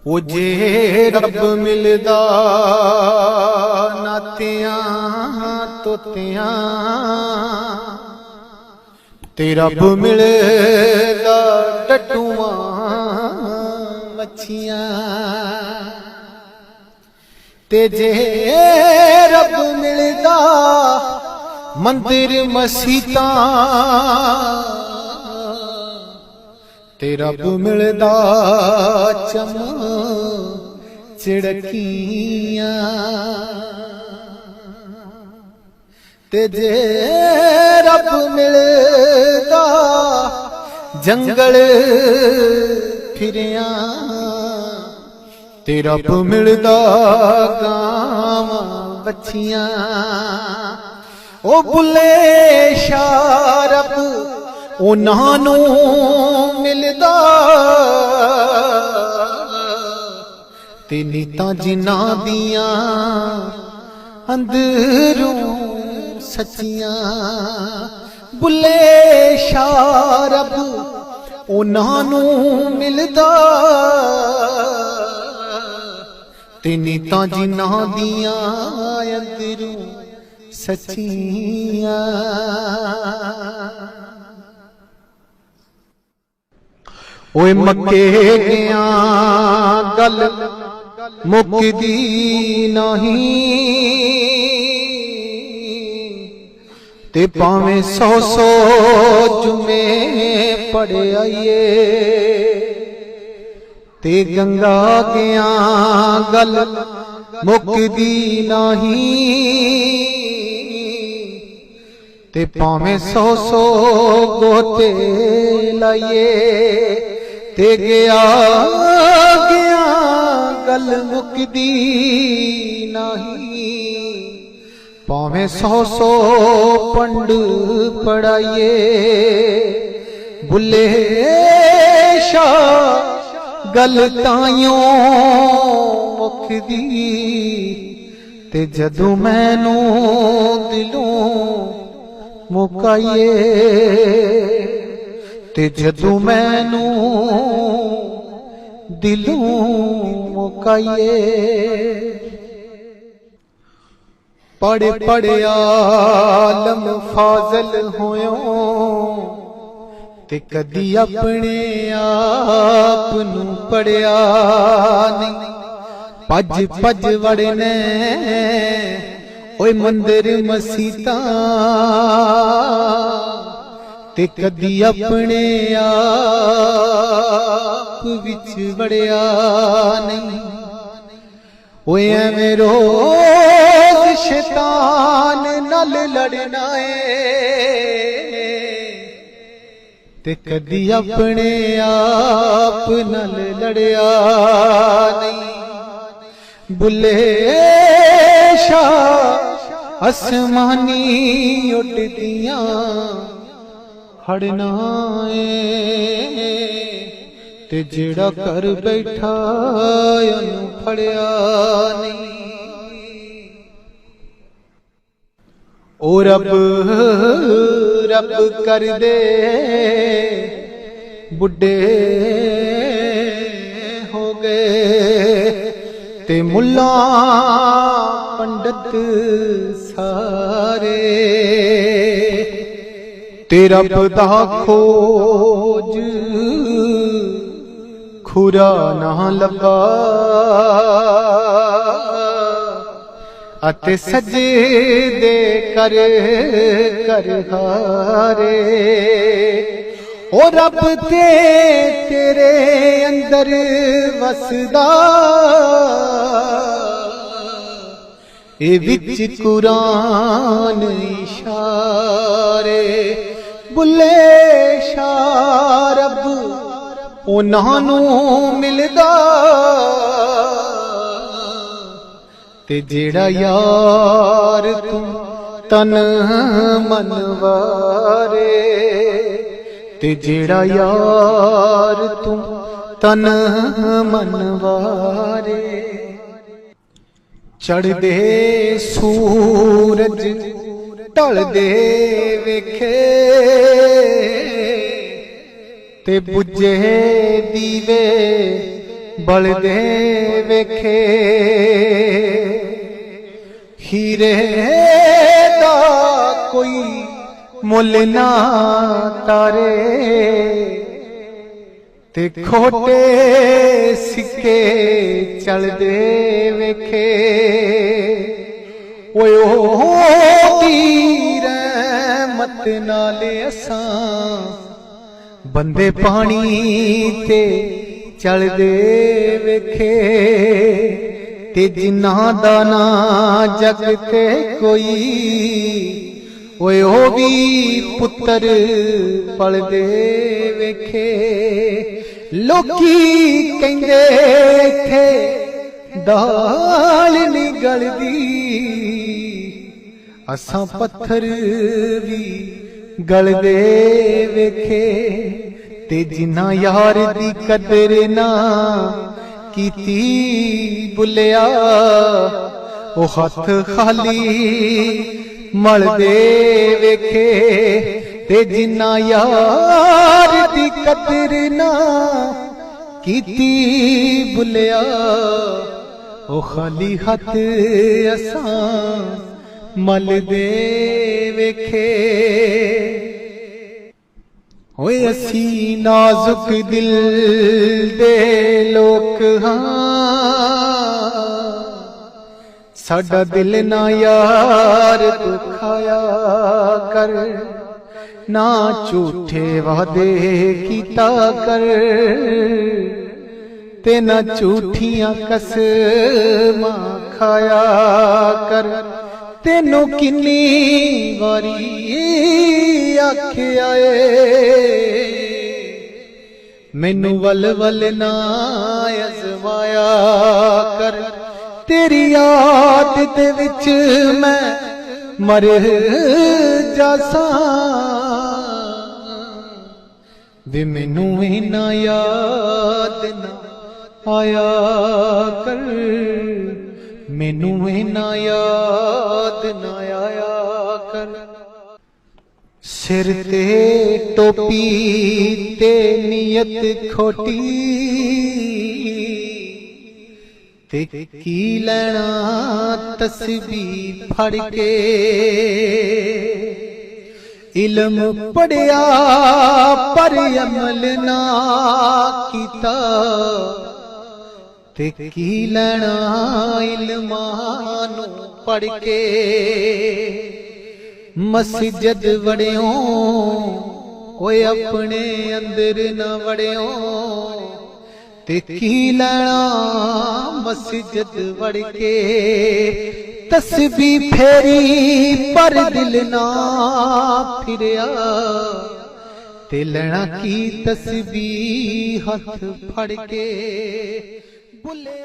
ਉਹ ਜੇ ਰੱਬ ਮਿਲਦਾ ਨਾਤਿਆਂ ਤੋਤਿਆਂ ਤੇ ਰੱਬ ਮਿਲਦਾ ਡੱਡੂਆਂ ਮੱਛੀਆਂ ਤੇ ਜੇ ਰੱਬ ਮਿਲਦਾ ਮੰਦਿਰ ਮਸੀਤਾਂ ਤੇ ਰੱਬ ਮਿਲਦਾ ਚਮ ਚਿੜਕੀਆਂ ਤੇ ਜੇ ਰੱਬ ਮਿਲਦਾ ਜੰਗਲ ਫਿਰਿਆ ਤੇ ਰੱਬ ਮਿਲਦਾ ਗਾਵਾਂ ਬੱਚੀਆਂ ਉਹ ਬੁੱਲੇ ਸ਼ਾਹ ਰੱਬ ਉਹਨਾਂ ਨੂੰ ਮਿਲਦਾ ਤੇ ਨੀਤਾਂ ਜਿਨ੍ਹਾਂ ਦੀਆਂ ਅੰਦਰੋਂ ਸੱਚੀਆਂ ਬੁੱਲੇ ਸ਼ਾਹ ਰੱਬ ਉਹਨਾਂ ਨੂੰ ਮਿਲਦਾ ਤੇ ਨੀਤਾਂ ਜਿਨ੍ਹਾਂ ਦੀਆਂ ਅੰਦਰੋਂ ਸੱਚੀਆਂ। ਓਏ ਮੱਕੇ ਗਿਆ ਗੱਲ ਮੁੱਕਦੀ ਨਹੀਂ ਤੇ ਭਾਵੇਂ 100 ਜੁਮੇ ਪੜ੍ਹਾਈਏ ਤੇ ਗੰਗਾ ਗਿਆ ਗੱਲ ਮੁੱਕਦੀ ਨਹੀਂ ਤੇ ਭਾਵੇਂ 100 ਗੋਤੇ ਲਾਈਏ ਤੇ ਗਿਆ ਗੱਲ ਮੁੱਕਦੀ ਨਹੀਂ ਭਾਵੇਂ 100 ਪੰਡ ਪੜਾਈਏ ਬੁੱਲੇ ਸ਼ਾਹ ਗੱਲ ਤਾਈਓ ਮੁੱਕਦੀ ਤੇ ਜਦੋਂ ਮੈਨੂੰ ਦਿਲੋਂ ਮੁਕਾਈਏ ਤੇ ਜਦੋਂ ਮੈਨੂੰ ਦਿਲੋਂ ਮੁਕਾਈਏ ਪੜ੍ਹ ਪੜ੍ਹ ਆਲਮ ਫਾਜ਼ਲ ਹੋਇਓ ਤੇ ਕਦੀ ਆਪਣੇ ਆਪ ਨੂੰ ਪੜਿਆ ਨਹੀਂ ਭੱਜ ਭੱਜ ਵੜਨੇ ਓਏ ਮੰਦਿਰ ਮਸੀਤਾਂ ਤੇ ਕਦੀ ਆਪਣੇ ਆਪ ਵਿੱਚ ਵੜਿਆ ਨਹੀਂ ਓਏ ਐਵੇਂ ਰੋਜ਼ ਸ਼ੈਤਾਨ ਨਾਲ ਲੜਨਾ ਏ ਤੇ ਕਦੀ ਆਪਣੇ ਆਪ ਨਾਲ ਲੜਿਆ ਨਹੀਂ ਬੁੱਲੇ ਸ਼ਾਹ ਅਸਮਾਨੀ ਉੱਡਦੀਆਂ ਹੜਨਾ ਏ ਤੇ ਜਿਹੜਾ ਘਰ ਬੈਠਾ ਉਹਨੂੰ ਫੜਿਆ ਨਹੀਂ ਓ ਰੱਬ ਰੱਬ ਕਰਦੇ ਬੁੱਢੇ ਹੋ ਗਏ ਤੇ ਮੁੱਲਾ ਪੰਡਤ ਸਾਰੇ ਤੇ ਰੱਬ ਦਾ ਖੋਜ ਖੁਰਾ ਨਾ ਲੱਭਾ ਅਤੇ ਸਜਦੇ ਕਰ ਕਰ ਹਾਰੇ ਓ ਰੱਬ ਤੇ ਤੇਰੇ ਅੰਦਰ ਵਸਦਾ ਇਹ ਵਿੱਚ ਕੁਰਾਨ ਇਸ਼ਾਰੇ ਬੁੱਲੇ ਸ਼ਾਹ ਰੱਬ ਉਹਨਾਂ ਨੂੰ ਮਿਲਦਾ ਤੇ ਜਿਹੜਾ ਯਾਰ ਤੂੰ ਤਨ ਮਨ ਵਾਰੇ ਤੇ ਜਿਹੜਾ ਯਾਰ ਤੂੰ ਤਨ ਮਨ ਵਾਰੇ ਚੜ੍ਹਦੇ ਸੂਰਜ ਢਲਦੇ ਵੇਖੇ ਤੇ ਬੁੱਝੇ ਦੀਵੇ ਬਲਦੇ ਵੇਖੇ ਹੀਰੇ ਦਾ ਕੋਈ ਮੁੱਲ ਨਾ ਤਾਰੇ ਤੇ ਖੋਟੇ ਸਿੱਕੇ ਚਲਦੇ ਵੇਖੇ ਓਏ ਓ ਦੀ ਰਹਿਮਤ ਨਾਲ ਅਸਾਂ ਬੰਦੇ ਪਾਣੀ ਤੇ ਚਲਦੇ ਵੇਖੇ ਤੇ ਜਿਨ੍ਹਾਂ ਦਾ ਨਾ ਜਗ ਤੇ ਕੋਈ ਓਏ ਉਹ ਵੀ ਪੁੱਤਰ ਪਲਦੇ ਵੇਖੇ ਲੋਕੀ ਕਹਿੰਦੇ ਇੱਥੇ ਦਾਲ ਨਹੀਂ ਗਲਦੀ ਅਸਾਂ ਪੱਥਰ ਵੀ ਗਲਦੇ ਵੇਖੇ ਤੇ ਜਿਨ੍ਹਾਂ ਯਾਰ ਦੀ ਕਦਰ ਨਾ ਕੀਤੀ ਬੁੱਲਿਆ ਉਹ ਹੱਥ ਖਾਲੀ ਮਲਦੇ ਵੇਖੇ ਤੇ ਜਿਨ੍ਹਾਂ ਯਾਰ ਦੀ ਕਦਰ ਨਾ ਕੀਤੀ ਬੁੱਲਿਆ ਉਹ ਖਾਲੀ ਹੱਥ ਅਸਾਂ ਮਲਦੇ ਵੇਖੇ ਓਏ ਅਸੀਂ ਨਾਜ਼ੁਕ ਦਿਲ ਦੇ ਲੋਕ ਹਾਂ ਸਾਡਾ ਦਿਲ ਨਾ ਯਾਰ ਦੁਖਾਇਆ ਕਰ ਨਾ ਝੂਠੇ ਵਾਅਦੇ ਕੀਤਾ ਕਰ ਤੇ ਨਾ ਝੂਠੀਆਂ ਕਸਮਾਂ ਖਾਇਆ ਕਰ ਤੈਨੂੰ ਕਿੰਨੀ ਵਾਰੀ ਆਖਿਆ ਏ ਮੈਨੂੰ ਵੱਲ ਵੱਲ ਨਾ ਅਜ਼ਮਾਇਆ ਕਰ तेरी याद दे विच मैं मर जासा वे मैनू इना याद ना आया कर मैनू इना याद ना आया कर सिर ते टोपी ते नीयत खोटी ते की लेना तस्बीह फड़ के इल्म पढ़िया पर अमल ना कीता ते की लेना इल्मां नू पढ़ के मस्जिद वड़ियो ओए अपने अंदर ना वड़ियो ते की लेना मस्जिद वड़ के तस्बीह फेरी पर दिल ना फिरिया ते लेना की तस्बीह हथ फड़ के बुले